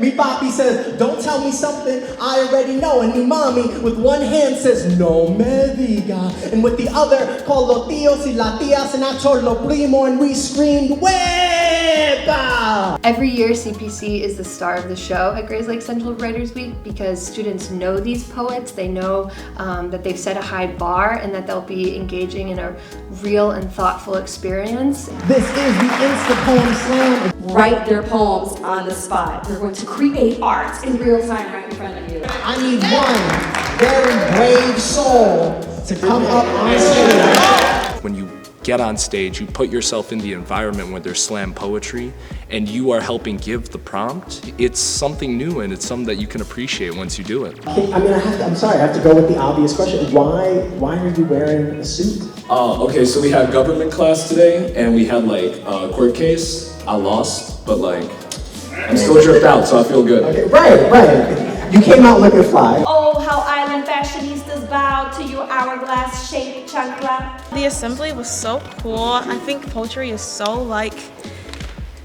Me papi says, don't tell me something I already know. And mi mommy with one hand says, no me diga. And with the other, call los tíos y las tías, and I told lo primo, and we screamed, Huepa! Every year, CPC is the star of the show at Grays Lake Central Writers Week because students know these poets. They know that they've set a high bar and that they'll be engaging in a real and thoughtful experience. This is the Insta Poem Slam. Write their poems on the spot. They're going to create art in real time right in front of you. I need one very brave soul to come up on stage. When you get on stage, you put yourself in the environment where there's slam poetry and you are helping give the prompt. It's something new and it's something that you can appreciate once you do it. I'm sorry, I have to go with the obvious question. Why are you wearing a suit? Okay, so we had government class today and we had like a court case. I lost, but like, I'm still dripped out, so I feel good. Okay, right. You came out looking fly. Oh, how island fashionistas bow to your hourglass-shaped chancla. The assembly was so cool. I think poetry is so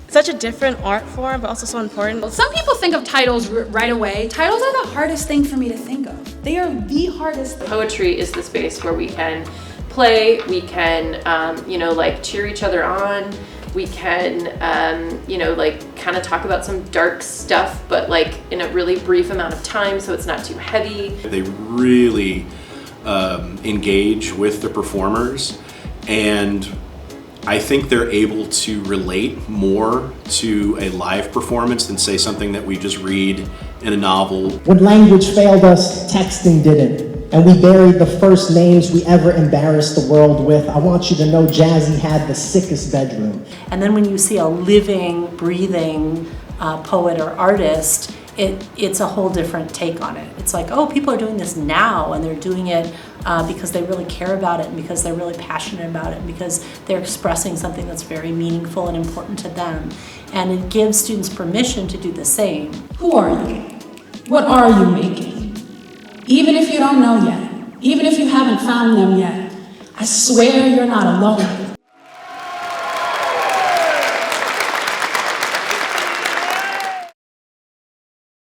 such a different art form, but also so important. Some people think of titles right away. Titles are the hardest thing for me to think of. They are the hardest. Poetry is the space where we can play, we can, cheer each other on. We can, kind of talk about some dark stuff, but like in a really brief amount of time, so it's not too heavy. They really engage with the performers, and I think they're able to relate more to a live performance than say something that we just read in a novel. When language failed us, texting didn't. And we buried the first names we ever embarrassed the world with. I want you to know Jazzy had the sickest bedroom. And then when you see a living, breathing poet or artist, it's a whole different take on it. It's like, oh, people are doing this now, and they're doing it because they really care about it, and because they're really passionate about it, and because they're expressing something that's very meaningful and important to them. And it gives students permission to do the same. Who are you? What are you making? Even if you don't know yet, even if you haven't found them yet, I swear you're not alone.